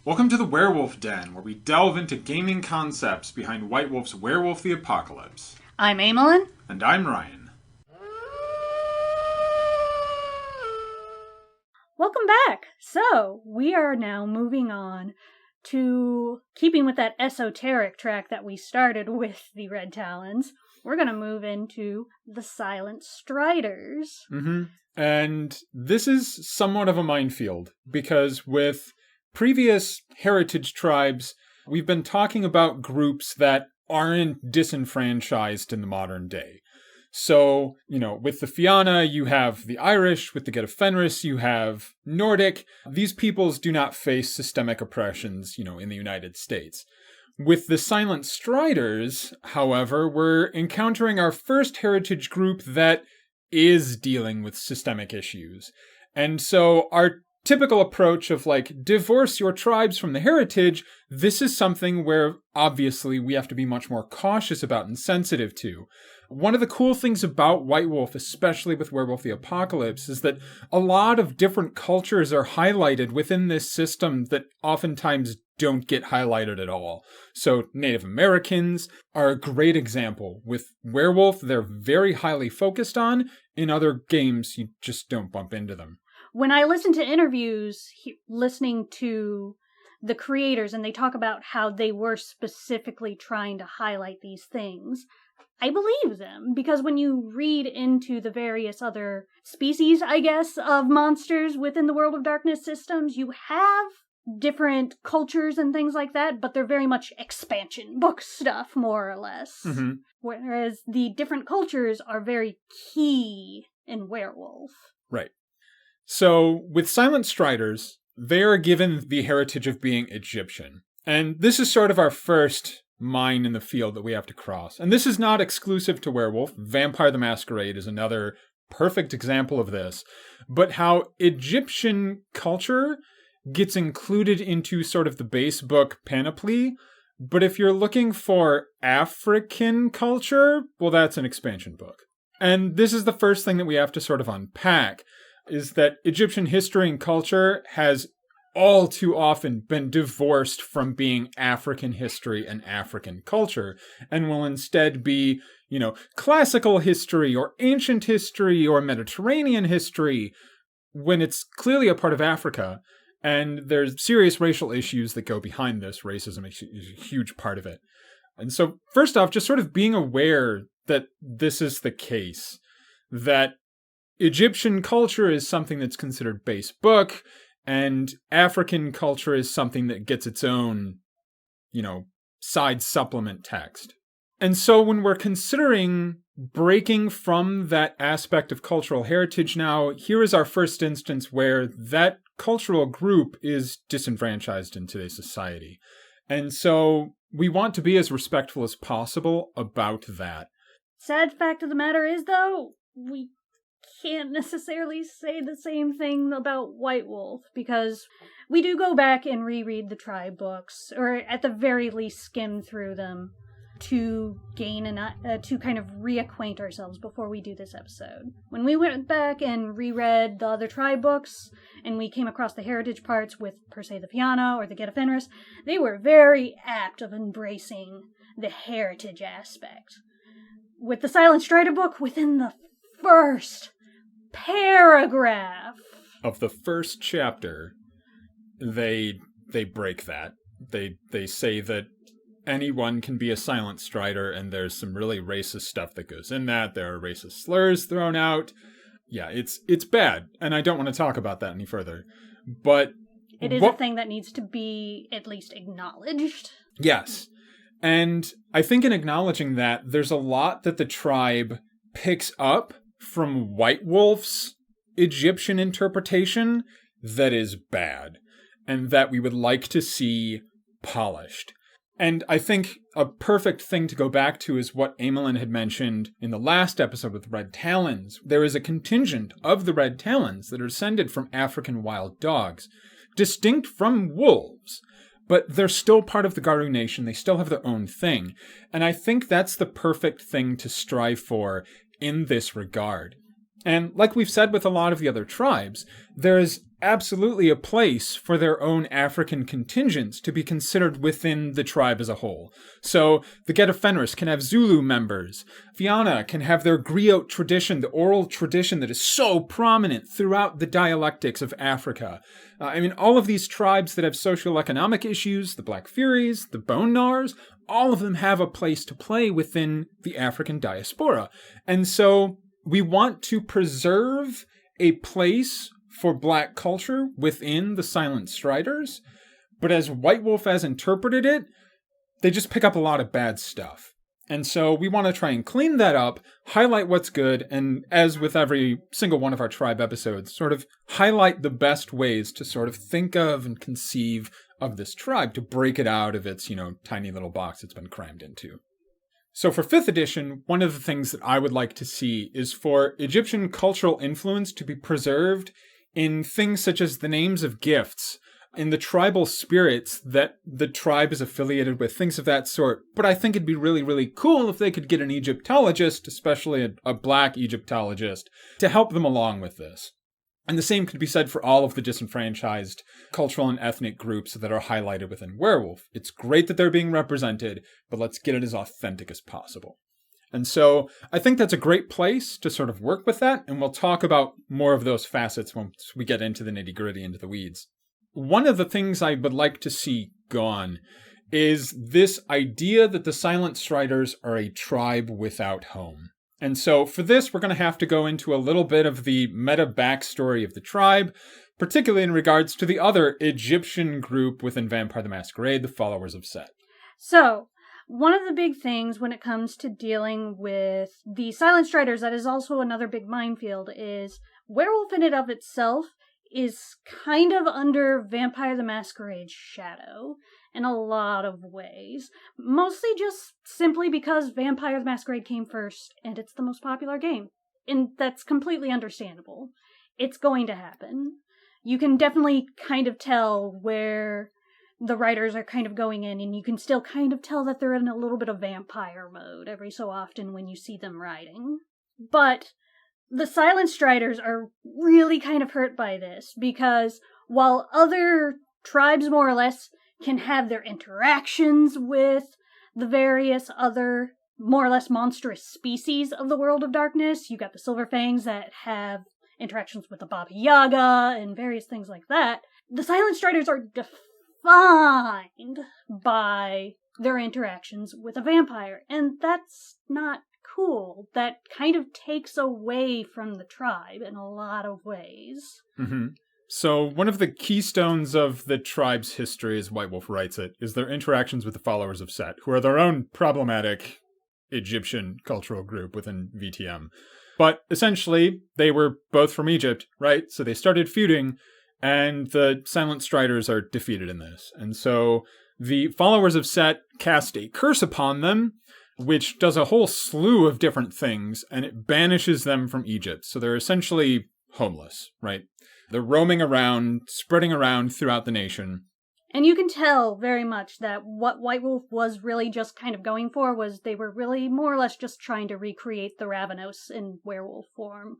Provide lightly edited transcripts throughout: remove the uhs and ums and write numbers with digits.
Welcome to the Werewolf Den, where we delve into gaming concepts behind White Wolf's Werewolf the Apocalypse. I'm Amelin. And I'm Ryan. Welcome back. So, we are now moving on to keeping with that esoteric track that we started with the Red Talons. We're going to move into the Silent Striders. Mm-hmm. And this is somewhat of a minefield, because with previous heritage tribes, we've been talking about groups that aren't disenfranchised in the modern day. So, with the Fianna, you have the Irish. With the Get of Fenris, you have Nordic. These peoples do not face systemic oppressions, in the United States. With the Silent Striders, however, we're encountering our first heritage group that is dealing with systemic issues. And so our typical approach of divorce your tribes from the heritage, this is something where obviously we have to be much more cautious about and sensitive to. One of the cool things about White Wolf, especially with Werewolf the Apocalypse, is that a lot of different cultures are highlighted within this system that oftentimes don't get highlighted at all. So Native Americans are a great example. With Werewolf, they're very highly focused on. In other games, you just don't bump into them. When I listen to interviews, listening to the creators, and they talk about how they were specifically trying to highlight these things, I believe them, because when you read into the various other species, I guess, of monsters within the World of Darkness systems, you have different cultures and things like that, but they're very much expansion book stuff, more or less. Mm-hmm. Whereas the different cultures are very key in Werewolf. Right. So with Silent Striders, they are given the heritage of being Egyptian. And this is sort of our first mine in the field that we have to cross. And this is not exclusive to Werewolf. Vampire the Masquerade is another perfect example of this. But how Egyptian culture gets included into sort of the base book panoply. But if you're looking for African culture, well, that's an expansion book. And this is the first thing that we have to sort of unpack, is that Egyptian history and culture has all too often been divorced from being African history and African culture, and will instead be, classical history or ancient history or Mediterranean history, when it's clearly a part of Africa. And there's serious racial issues that go behind this. Racism is a huge part of it. And so, first off, just sort of being aware that this is the case, that Egyptian culture is something that's considered base book, and African culture is something that gets its own, side supplement text. And so when we're considering breaking from that aspect of cultural heritage now, here is our first instance where that cultural group is disenfranchised in today's society. And so we want to be as respectful as possible about that. Sad fact of the matter is, though, we can't necessarily say the same thing about White Wolf, because we do go back and reread the tribe books, or at the very least skim through them, to gain to kind of reacquaint ourselves before we do this episode. When we went back and reread the other tribe books, and we came across the heritage parts with, per se, the Fianna or the Get of Fenris, they were very apt of embracing the heritage aspect. With the Silent Strider book, within the first paragraph of the first chapter, they break that. They say that anyone can be a Silent Strider, and there's some really racist stuff that goes in that. There are racist slurs thrown out. Yeah, it's bad, and I don't want to talk about that any further. But it is a thing that needs to be at least acknowledged. Yes. And I think in acknowledging that, there's a lot that the tribe picks up from White Wolf's Egyptian interpretation that is bad, and that we would like to see polished. And I think a perfect thing to go back to is what Amelin had mentioned in the last episode with Red Talons. There is a contingent of the Red Talons that are descended from African wild dogs, distinct from wolves, but they're still part of the Garou Nation. They still have their own thing. And I think that's the perfect thing to strive for in this regard. And like we've said with a lot of the other tribes, there's absolutely a place for their own African contingents to be considered within the tribe as a whole. So the Get of Fenris can have Zulu members. Fianna can have their griot tradition, the oral tradition that is so prominent throughout the dialectics of Africa. All of these tribes that have socioeconomic issues, the Black Furies, the Bone Gnars, all of them have a place to play within the African diaspora. And so we want to preserve a place for Black culture within the Silent Striders, but as White Wolf has interpreted it, they just pick up a lot of bad stuff. And so we want to try and clean that up, highlight what's good, and as with every single one of our tribe episodes, sort of highlight the best ways to sort of think of and conceive of this tribe to break it out of its, tiny little box it's been crammed into. So for 5th edition, one of the things that I would like to see is for Egyptian cultural influence to be preserved in things such as the names of gifts, in the tribal spirits that the tribe is affiliated with, things of that sort. But I think it'd be really, really cool if they could get an Egyptologist, especially a Black Egyptologist, to help them along with this. And the same could be said for all of the disenfranchised cultural and ethnic groups that are highlighted within Werewolf. It's great that they're being represented, but let's get it as authentic as possible. And so I think that's a great place to sort of work with that, and we'll talk about more of those facets once we get into the nitty-gritty, into the weeds. One of the things I would like to see gone is this idea that the Silent Striders are a tribe without home. And so for this, we're going to have to go into a little bit of the meta backstory of the tribe, particularly in regards to the other Egyptian group within Vampire the Masquerade, the Followers of Set. So, one of the big things when it comes to dealing with the Silent Striders, that is also another big minefield, is Werewolf in and of itself is kind of under Vampire the Masquerade's shadow in a lot of ways. Mostly just simply because Vampire the Masquerade came first, and it's the most popular game. And that's completely understandable. It's going to happen. You can definitely kind of tell where the writers are kind of going in, and you can still kind of tell that they're in a little bit of vampire mode every so often when you see them writing. But the Silent Striders are really kind of hurt by this, because while other tribes more or less can have their interactions with the various other more or less monstrous species of the World of Darkness, you got the Silverfangs that have interactions with the Baba Yaga and various things like that, the Silent Striders are defined by their interactions with a vampire, and that's not cool. That kind of takes away from the tribe in a lot of ways. Mm-hmm. So one of the keystones of the tribe's history, as White Wolf writes it, is their interactions with the Followers of Set, who are their own problematic Egyptian cultural group within VTM. But essentially, they were both from Egypt, right? So they started feuding, and the Silent Striders are defeated in this. And so the Followers of Set cast a curse upon them, which does a whole slew of different things, and it banishes them from Egypt. So they're essentially homeless, right? They're roaming around, spreading around throughout the nation. And you can tell very much that what White Wolf was really just kind of going for was they were really more or less just trying to recreate the Ravenos in werewolf form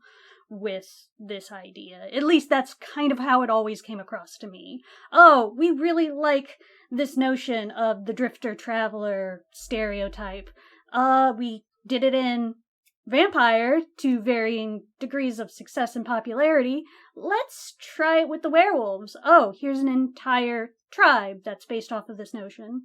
with this idea. At least that's kind of how it always came across to me. Oh, we really like this notion of the drifter traveler stereotype. We did it in Vampire to varying degrees of success and popularity. Let's try it with the werewolves. Oh, here's an entire tribe that's based off of this notion.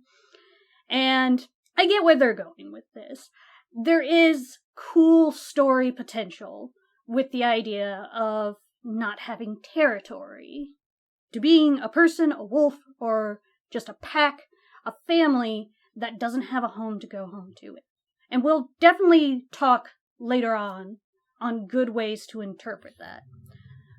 And I get where they're going with this. There is cool story potential with the idea of not having territory. To being a person, a wolf, or just a pack, a family that doesn't have a home to go home to. And we'll definitely talk later on good ways to interpret that.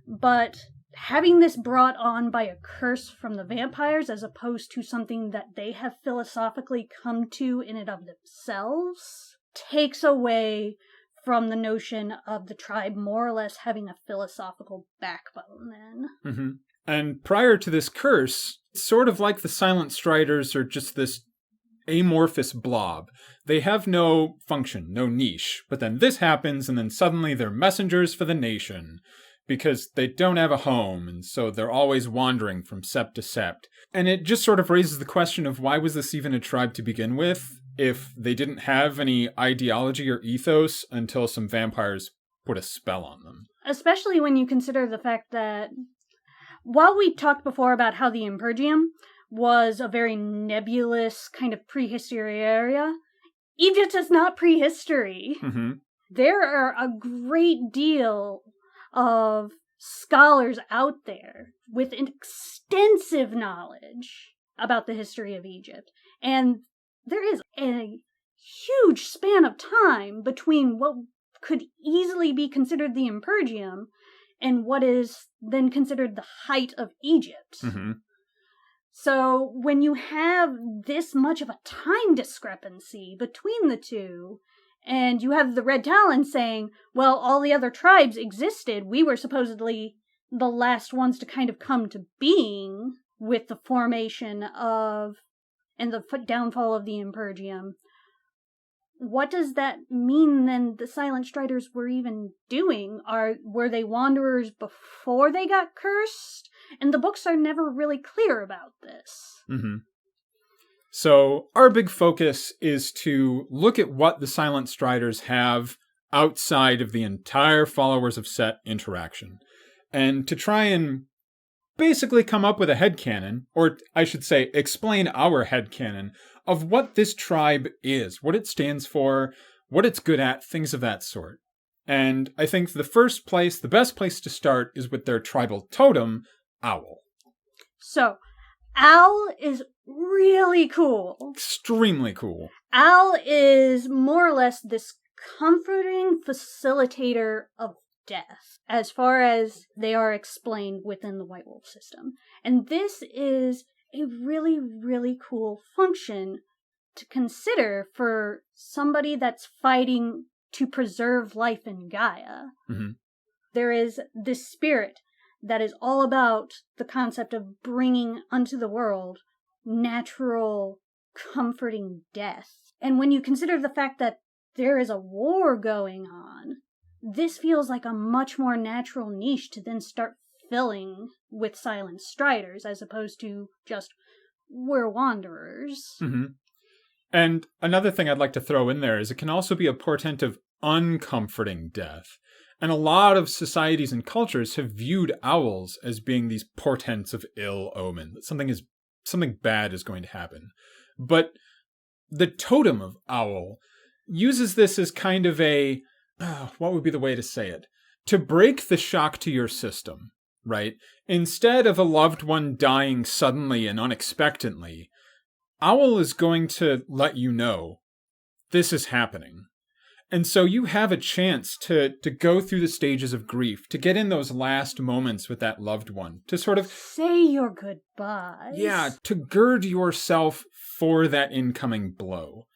But having this brought on by a curse from the vampires as opposed to something that they have philosophically come to in and of themselves takes away from the notion of the tribe more or less having a philosophical backbone then. Mm-hmm. And prior to this curse, sort of like the Silent Striders are just this amorphous blob. They have no function, no niche. But then this happens, and then suddenly they're messengers for the nation. because they don't have a home, and so they're always wandering from sept to sept. And it just sort of raises the question of why was this even a tribe to begin with, if they didn't have any ideology or ethos until some vampires put a spell on them. Especially when you consider the fact that, while we talked before about how the Impergium was a very nebulous kind of prehistory area, Egypt is not prehistory. Mm-hmm. There are a great deal of scholars out there with extensive knowledge about the history of Egypt. And there is a huge span of time between what could easily be considered the Impergium and what is then considered the height of Egypt. Mm-hmm. So when you have this much of a time discrepancy between the two, and you have the Red Talon saying, well, all the other tribes existed, we were supposedly the last ones to kind of come to being with the formation of and the downfall of the Impergium. What does that mean then the Silent Striders were even doing? Were they wanderers before they got cursed? And the books are never really clear about this. Mm-hmm. So our big focus is to look at what the Silent Striders have outside of the entire Followers of Set interaction, and to try and basically come up with a headcanon, or I should say explain our headcanon, of what this tribe is, what it stands for, what it's good at, things of that sort. And I think the best place to start is with their tribal totem, Owl. So, Owl is really cool. Extremely cool. Owl is more or less this comforting facilitator of death, as far as they are explained within the White Wolf system. And this is a really, really cool function to consider for somebody that's fighting to preserve life in Gaia. Mm-hmm. There is this spirit that is all about the concept of bringing unto the world natural, comforting death. And when you consider the fact that there is a war going on, this feels like a much more natural niche to then start filling with Silent Striders, as opposed to just, we're wanderers. Mm-hmm. And another thing I'd like to throw in there is it can also be a portent of uncomforting death. And a lot of societies and cultures have viewed owls as being these portents of ill omen, that something bad is going to happen. But the totem of owl uses this as kind of a, what would be the way to say it? To break the shock to your system, right? Instead of a loved one dying suddenly and unexpectedly, Owl is going to let you know this is happening. And so you have a chance to go through the stages of grief, to get in those last moments with that loved one, to sort of say your goodbyes. Yeah, to gird yourself for that incoming blow.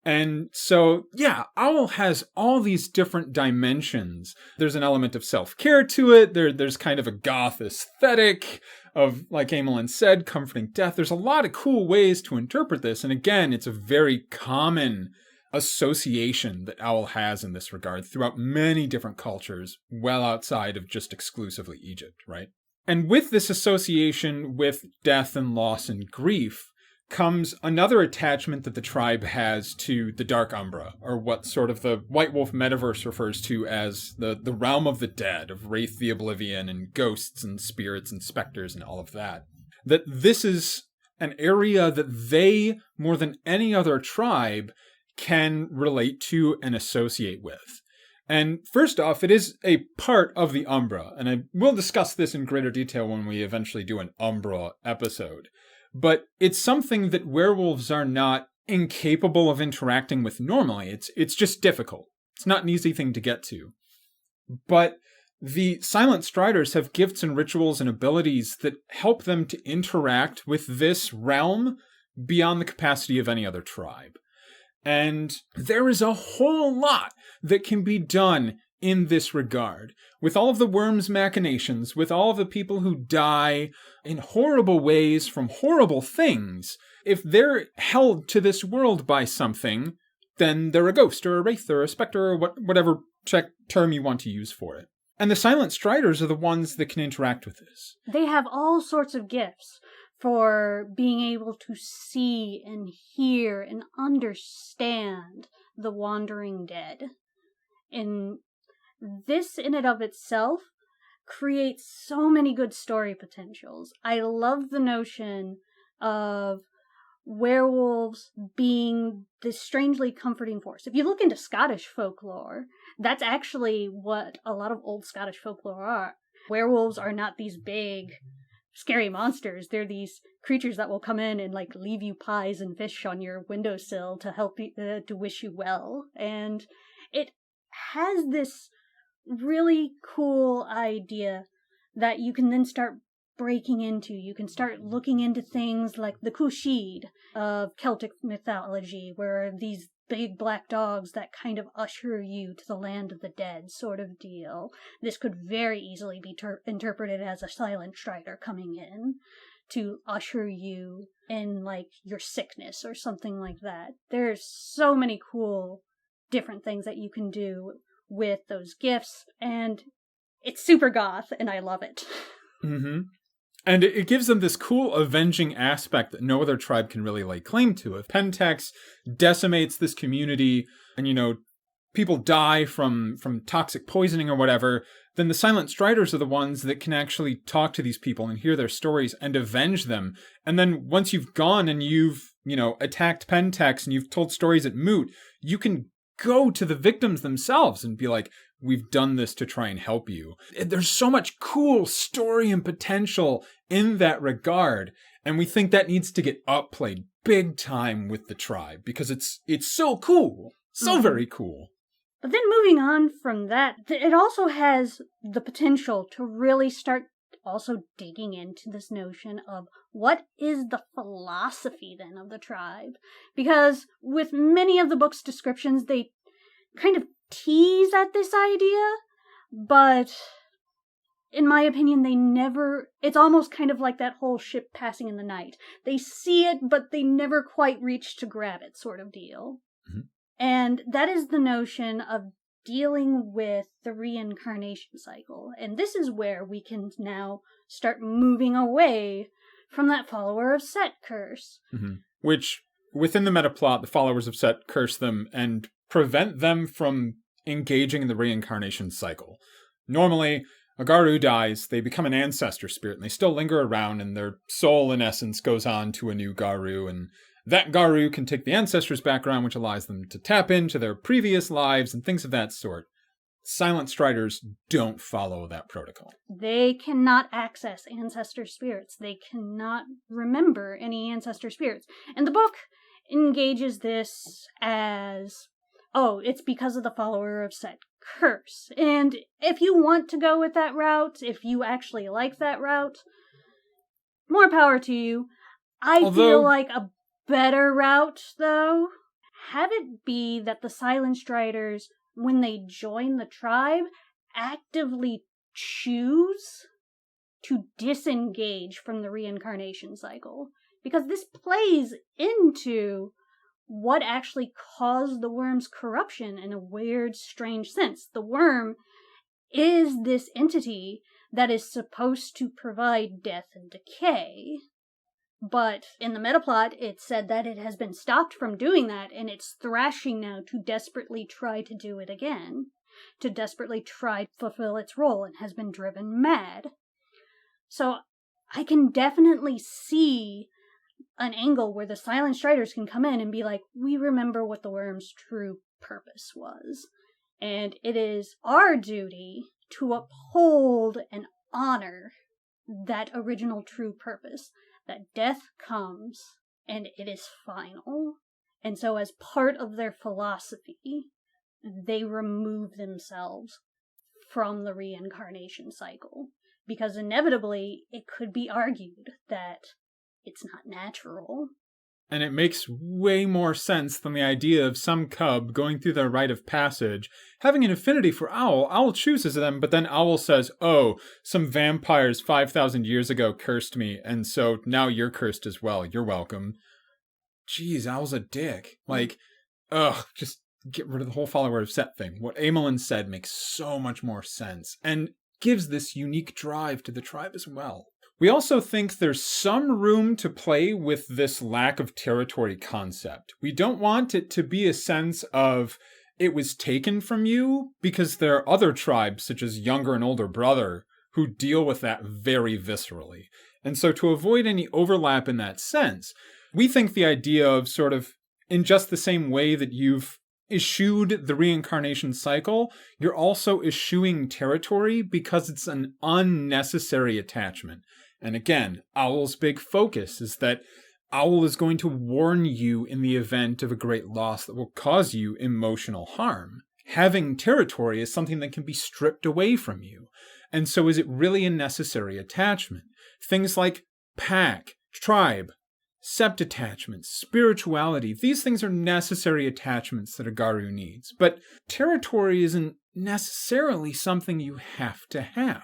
And so, yeah, Owl has all these different dimensions. There's an element of self-care to it. There's kind of a goth aesthetic of, like Amelin said, comforting death. There's a lot of cool ways to interpret this. And again, it's a very common association that Owl has in this regard throughout many different cultures, well outside of just exclusively Egypt, right? And with this association with death and loss and grief comes another attachment that the tribe has to the Dark Umbra, or what sort of the White Wolf metaverse refers to as the realm of the dead, of Wraith the Oblivion, and ghosts and spirits and specters and all of that. That this is an area that they, more than any other tribe, can relate to and associate with. And first off, it is a part of the Umbra, and I will discuss this in greater detail when we eventually do an Umbra episode. But it's something that werewolves are not incapable of interacting with normally. It's just difficult. It's not an easy thing to get to. But the Silent Striders have gifts and rituals and abilities that help them to interact with this realm beyond the capacity of any other tribe. And there is a whole lot that can be done in this regard. With all of the worm's machinations, with all of the people who die in horrible ways from horrible things, if they're held to this world by something, then they're a ghost or a wraith or a specter or whatever term you want to use for it. And the Silent Striders are the ones that can interact with this. They have all sorts of gifts for being able to see and hear and understand the wandering dead. And this in and of itself creates so many good story potentials. I love the notion of werewolves being this strangely comforting force. If you look into Scottish folklore, that's actually what a lot of old Scottish folklore are. Werewolves are not these big, scary monsters. They're these creatures that will come in and like leave you pies and fish on your windowsill to help you, to wish you well. And it has this really cool idea that you can then start breaking into. You can start looking into things like the Cushid of Celtic mythology, where these big black dogs that kind of usher you to the land of the dead sort of deal. This could very easily be interpreted as a Silent Strider coming in to usher you in like your sickness or something like that. There's so many cool different things that you can do with those gifts, and it's super goth, and I love it. Mm-hmm. And it gives them this cool avenging aspect that no other tribe can really lay claim to. If Pentex decimates this community and, you know, people die from toxic poisoning or whatever, then the Silent Striders are the ones that can actually talk to these people and hear their stories and avenge them. And then once you've gone and you've, you know, attacked Pentex and you've told stories at Moot, you can go to the victims themselves and be like, we've done this to try and help you. There's so much cool story and potential in that regard. And we think that needs to get upplayed big time with the tribe because it's so cool. So very cool. But then moving on from that, it also has the potential to really start also digging into this notion of what is the philosophy then of the tribe. Because with many of the book's descriptions, they kind of tease at this idea, but in my opinion, they never, it's almost kind of like that whole ship passing in the night. They see it, but they never quite reach to grab it sort of deal. Mm-hmm. And that is the notion of dealing with the reincarnation cycle. And this is where we can now start moving away from that follower of Set curse. Mm-hmm. Which, within the meta plot, the followers of Set curse them and prevent them from engaging in the reincarnation cycle. Normally, a Garou dies, they become an ancestor spirit, and they still linger around, and their soul, in essence, goes on to a new Garou, and that Garou can take the ancestor's background, which allows them to tap into their previous lives and things of that sort. Silent Striders don't follow that protocol. They cannot access ancestor spirits. They cannot remember any ancestor spirits. And the book engages this as, oh, it's because of the follower of Set curse. And if you want to go with that route, if you actually like that route, more power to you. I feel like a better route, though, have it be that the Silent Striders, when they join the tribe, actively choose to disengage from the reincarnation cycle. Because this plays into what actually caused the worm's corruption in a weird, strange sense. The worm is this entity that is supposed to provide death and decay. But in the metaplot, it said that it has been stopped from doing that, and it's thrashing now to desperately try to do it again, to desperately try to fulfill its role, and has been driven mad. So I can definitely see an angle where the Silent Striders can come in and be like, we remember what the worm's true purpose was. And it is our duty to uphold and honor that original true purpose. That death comes, and it is final. And so as part of their philosophy, they remove themselves from the reincarnation cycle. Because inevitably, it could be argued that it's not natural. And it makes way more sense than the idea of some cub going through their rite of passage, having an affinity for Owl. Owl chooses them, but then Owl says, oh, some vampires 5,000 years ago cursed me, and so now you're cursed as well. You're welcome. Jeez, Owl's a dick. Like, ugh, just get rid of the whole follower of Set thing. What Amelin said makes so much more sense and gives this unique drive to the tribe as well. We also think there's some room to play with this lack of territory concept. We don't want it to be a sense of it was taken from you, because there are other tribes, such as Younger and Older Brother, who deal with that very viscerally. And so to avoid any overlap in that sense, we think the idea of sort of, in just the same way that you've eschewed the reincarnation cycle, you're also eschewing territory because it's an unnecessary attachment. And again, Owl's big focus is that Owl is going to warn you in the event of a great loss that will cause you emotional harm. Having territory is something that can be stripped away from you. And so is it really a necessary attachment? Things like pack, tribe, sept attachments, spirituality, these things are necessary attachments that a Garu needs. But territory isn't necessarily something you have to have.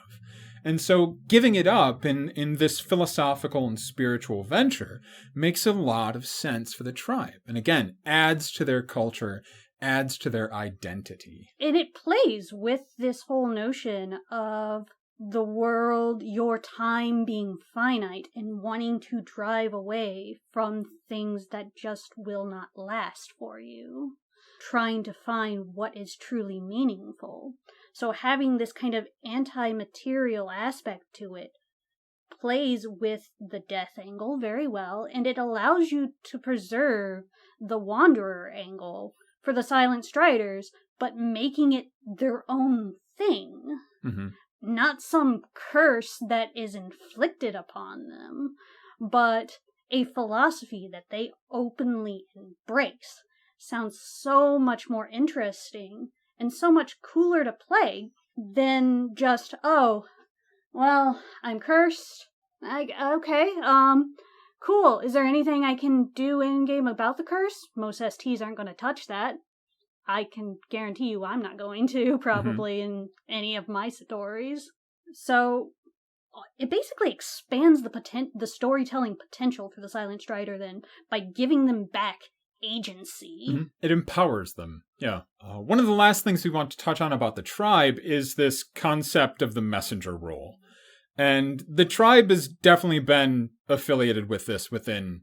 And so giving it up in this philosophical and spiritual venture makes a lot of sense for the tribe. And again, adds to their culture, adds to their identity. And it plays with this whole notion of the world, your time being finite, and wanting to drive away from things that just will not last for you. Trying to find what is truly meaningful. So having this kind of anti-material aspect to it plays with the death angle very well, and it allows you to preserve the wanderer angle for the Silent Striders, but making it their own thing. Mm-hmm. Not some curse that is inflicted upon them, but a philosophy that they openly embrace. Sounds so much more interesting and so much cooler to play than just, oh, well, I'm cursed. Okay, cool. Is there anything I can do in-game about the curse? Most STs aren't going to touch that. I can guarantee you I'm not going to, probably, in any of my stories. So it basically expands the storytelling potential for the Silent Strider then by giving them back agency. Mm-hmm. It empowers them. Yeah. One of the last things we want to touch on about the tribe is this concept of the messenger role. And the tribe has definitely been affiliated with this within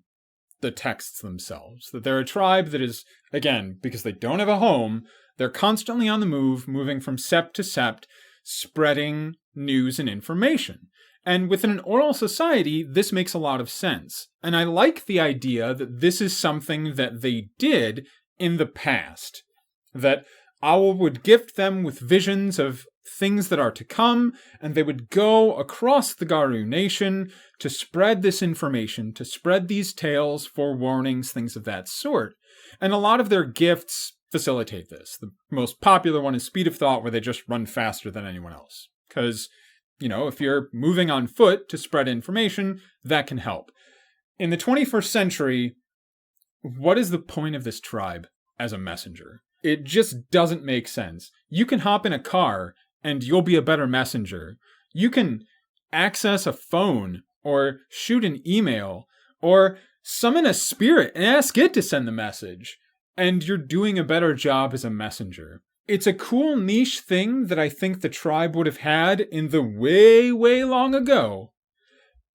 the texts themselves. That they're a tribe that is, again, because they don't have a home, they're constantly on the move, moving from sept to sept, spreading news and information. And within an oral society, this makes a lot of sense. And I like the idea that this is something that they did in the past. That Owl would gift them with visions of things that are to come, and they would go across the Garu nation to spread this information, to spread these tales, forewarnings, things of that sort. And a lot of their gifts facilitate this. The most popular one is Speed of Thought, where they just run faster than anyone else. Because, you know, if you're moving on foot to spread information, that can help. In the 21st century, what is the point of this tribe as a messenger? It just doesn't make sense. You can hop in a car and you'll be a better messenger. You can access a phone or shoot an email or summon a spirit and ask it to send the message, and you're doing a better job as a messenger. It's a cool niche thing that I think the tribe would have had in the way, way long ago.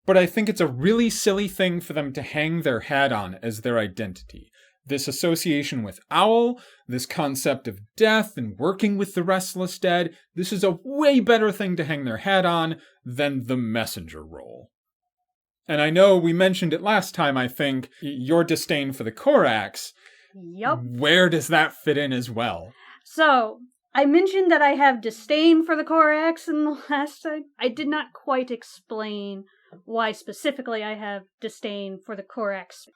But I think it's a really silly thing for them to hang their hat on as their identity. This association with Owl, this concept of death and working with the restless dead, this is a way better thing to hang their hat on than the messenger role. And I know we mentioned it last time, I think, your disdain for the Corax. Yup. Where does that fit in as well? So, I mentioned that I have disdain for the Corax in the last time. I did not quite explain why specifically I have disdain for the Corax.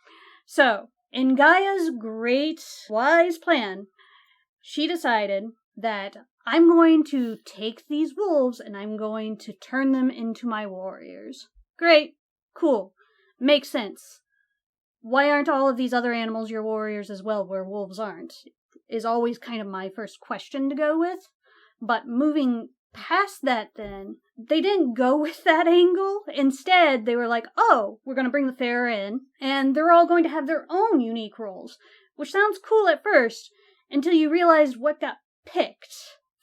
So, in Gaia's great, wise plan, she decided that I'm going to take these wolves and I'm going to turn them into my warriors. Great. Cool. Makes sense. Why aren't all of these other animals your warriors as well, where wolves aren't? Is always kind of my first question to go with. But moving past that then, they didn't go with that angle. Instead, they were like, oh, we're going to bring the fair in, and they're all going to have their own unique roles, which sounds cool at first, until you realized what got picked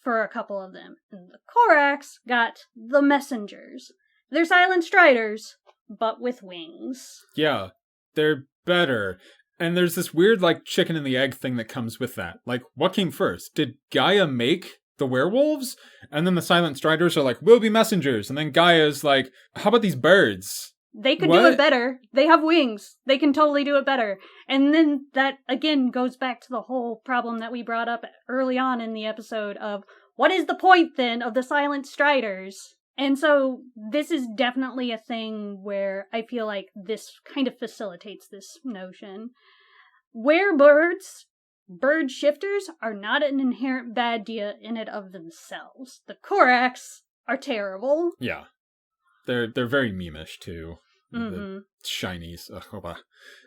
for a couple of them. And the Corax got the messengers. They're silent striders, but with wings. Yeah, they're better. And there's this weird, like, chicken and the egg thing that comes with that. Like, what came first? Did Gaia make the werewolves? And then the silent striders are like, we'll be messengers. And then Gaia's like, how about these birds? They could What? do it better. They have wings. They can totally do it better. And then that, again, goes back to the whole problem that we brought up early on in the episode of, what is the point, then, of the silent striders? And so this is definitely a thing where I feel like this kind of facilitates this notion. Werebirds, bird shifters, are not an inherent bad idea in and of themselves. The Corax are terrible. Yeah. They're very memeish, too. Mm-hmm. The shinies. Ugh, oh, bah.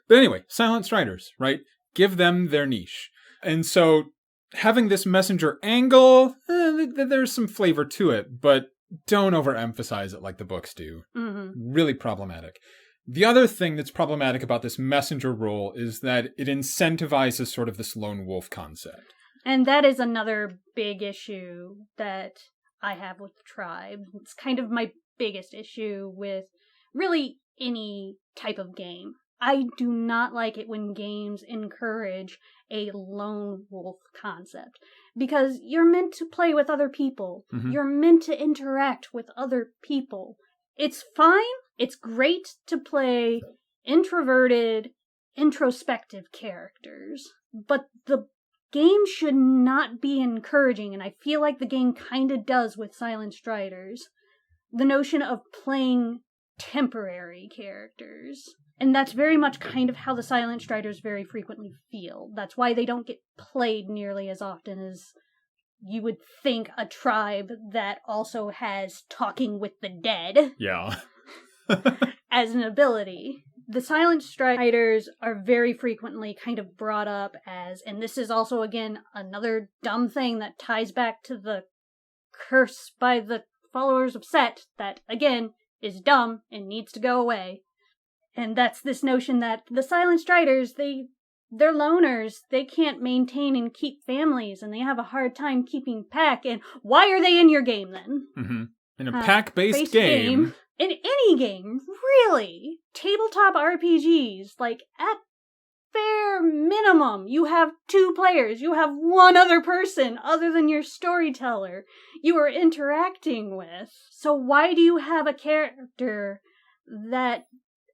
But anyway, silent striders, right? Give them their niche. And so having this messenger angle, there's some flavor to it, but don't overemphasize it like the books do. Mm-hmm. Really problematic. The other thing that's problematic about this messenger role is that it incentivizes sort of this lone wolf concept. And that is another big issue that I have with the tribe. It's kind of my biggest issue with really any type of game. I do not like it when games encourage a lone wolf concept, because you're meant to play with other people. Mm-hmm. You're meant to interact with other people. It's fine. It's great to play introverted, introspective characters, but the game should not be encouraging, and I feel like the game kind of does with Silent Striders, the notion of playing temporary characters. And that's very much kind of how the Silent Striders very frequently feel. That's why they don't get played nearly as often as you would think a tribe that also has talking with the dead Yeah. as an ability. The Silent Striders are very frequently kind of brought up as, and this is also, again, another dumb thing that ties back to the curse by the followers of Set that, again, is dumb and needs to go away. And that's this notion that the Silent Striders, they're loners. They can't maintain and keep families, and they have a hard time keeping pack. And why are they in your game, then? Mm-hmm. In a pack-based Based game. In any game, really. Tabletop RPGs, like, at bare minimum, you have 2 players. You have one other person other than your storyteller you are interacting with. So why do you have a character that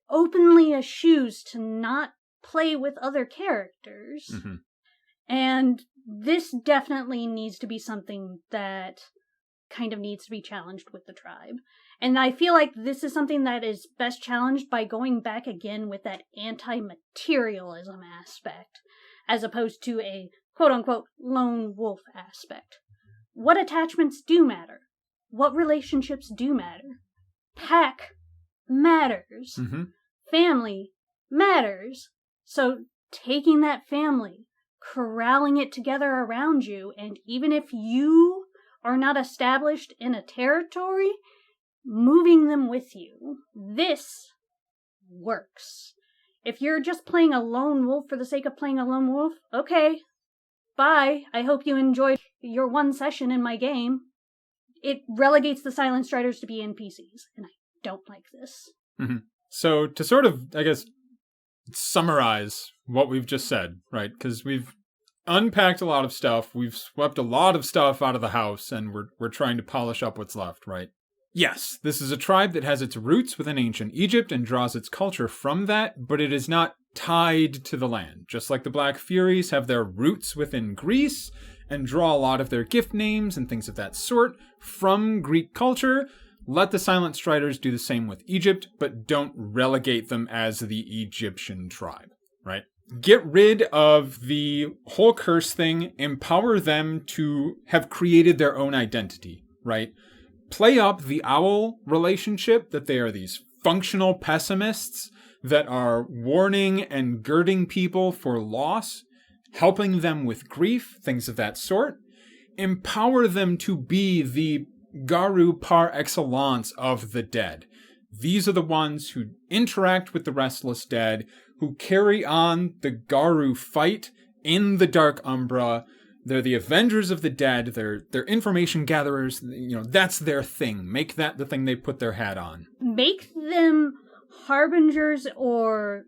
openly eschews to not play with other characters? Mm-hmm. And this definitely needs to be something that kind of needs to be challenged with the tribe. And I feel like this is something that is best challenged by going back again with that anti-materialism aspect, as opposed to a quote-unquote lone wolf aspect. What attachments do matter? What relationships do matter? Pack matters. Mm-hmm. Family matters. So taking that family, corralling it together around you, and even if you are not established in a territory, moving them with you. This works. If you're just playing a lone wolf for the sake of playing a lone wolf, okay, bye. I hope you enjoyed your one session in my game. It relegates the Silent Striders to be NPCs, and I don't like this. Mm-hmm. So to sort of, I guess, summarize what we've just said, right? Because we've unpacked a lot of stuff, we've swept a lot of stuff out of the house, and we're trying to polish up what's left, right? Yes, this is a tribe that has its roots within ancient Egypt and draws its culture from that, but it is not tied to the land. Just like the Black Furies have their roots within Greece and draw a lot of their gift names and things of that sort from Greek culture, let the Silent Striders do the same with Egypt, but don't relegate them as the Egyptian tribe, right? Get rid of the whole curse thing, empower them to have created their own identity, right? Play up the owl relationship, that they are these functional pessimists that are warning and girding people for loss, helping them with grief, things of that sort. Empower them to be the Garou par excellence of the dead. These are the ones who interact with the restless dead, who carry on the Garou fight in the Dark Umbra. They're the Avengers of the Dead. They're information gatherers. That's their thing. Make that the thing they put their hat on. Make them harbingers or,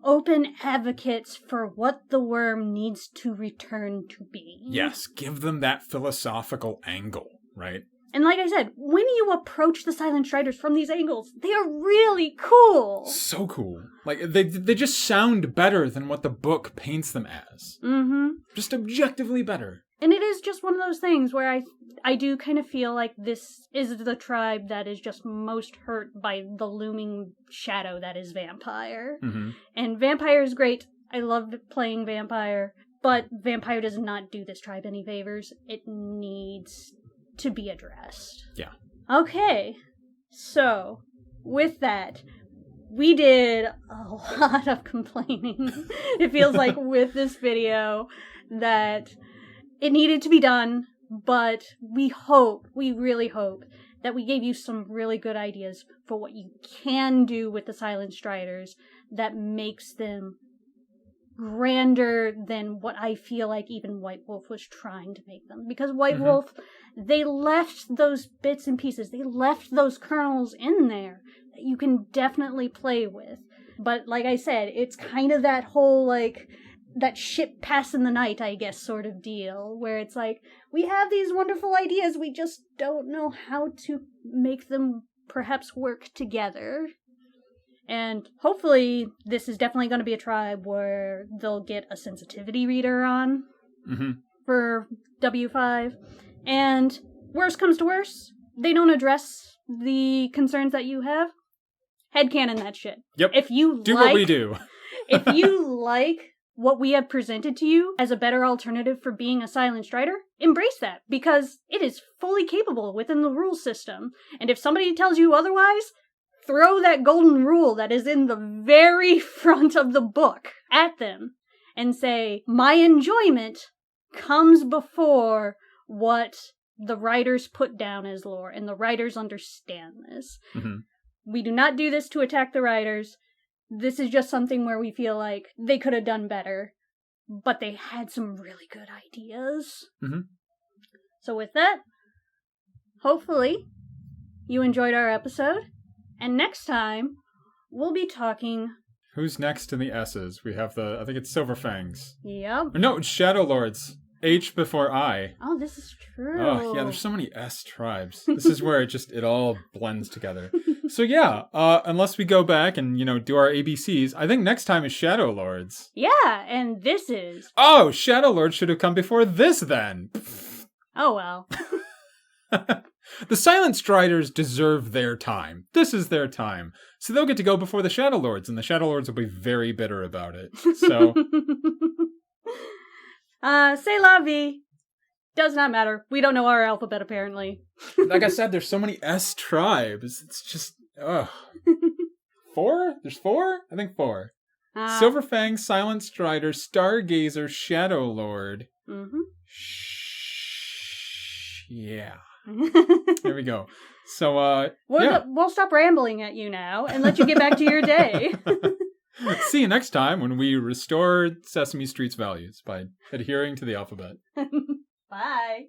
open advocates for what the worm needs to return to be. Yes, give them that philosophical angle, right? And like I said, when you approach the Silent Striders from these angles, they are really cool. So cool. They just sound better than what the book paints them as. Mm-hmm. Just objectively better. And it is just one of those things where I do kind of feel like this is the tribe that is just most hurt by the looming shadow that is Vampire. Mm-hmm. And Vampire is great. I love playing Vampire. But Vampire does not do this tribe any favors. It needs to be addressed. Yeah. Okay. So, with that, we did a lot of complaining. It feels like with this video that it needed to be done, but we really hope that we gave you some really good ideas for what you can do with the Silent Striders that makes them grander than what I feel like even White Wolf was trying to make them. Because White Wolf, they left those bits and pieces, they left those kernels in there that you can definitely play with. But like I said, it's kind of that whole, that ship passing the night, I guess, sort of deal, where it's like, we have these wonderful ideas, we just don't know how to make them perhaps work together. And hopefully this is definitely going to be a tribe where they'll get a sensitivity reader on for W5. And worst comes to worst, they don't address the concerns that you have. Headcanon that shit. Yep. If you do what we do. If you like what we have presented to you as a better alternative for being a Silent Strider, embrace that, because it is fully capable within the rule system. And if somebody tells you otherwise, throw that golden rule that is in the very front of the book at them and say, my enjoyment comes before what the writers put down as lore, and the writers understand this. Mm-hmm. We do not do this to attack the writers. This is just something where we feel like they could have done better, but they had some really good ideas. Mm-hmm. So with that, hopefully you enjoyed our episode. And next time, we'll be talking... Who's next in the S's? We have I think it's Silverfangs. Yep. No, it's Shadow Lords. H before I. Oh, this is true. Oh, yeah, there's so many S tribes. This is where it all blends together. So yeah, unless we go back and, do our ABCs, I think next time is Shadow Lords. Yeah, and this is... Oh, Shadow Lords should have come before this then. Oh, well. The Silent Striders deserve their time. This is their time. So they'll get to go before the Shadow Lords, and the Shadow Lords will be very bitter about it. So... C'est la vie. Does not matter. We don't know our alphabet, apparently. Like I said, there's so many S tribes. It's just, ugh. 4? There's 4? I think 4. Silverfang, Silent Strider, Stargazer, Shadow Lord. Mm-hmm. Yeah. There we go. So, We'll stop rambling at you now and let you get back to your day. See you next time when we restore Sesame Street's values by adhering to the alphabet. Bye.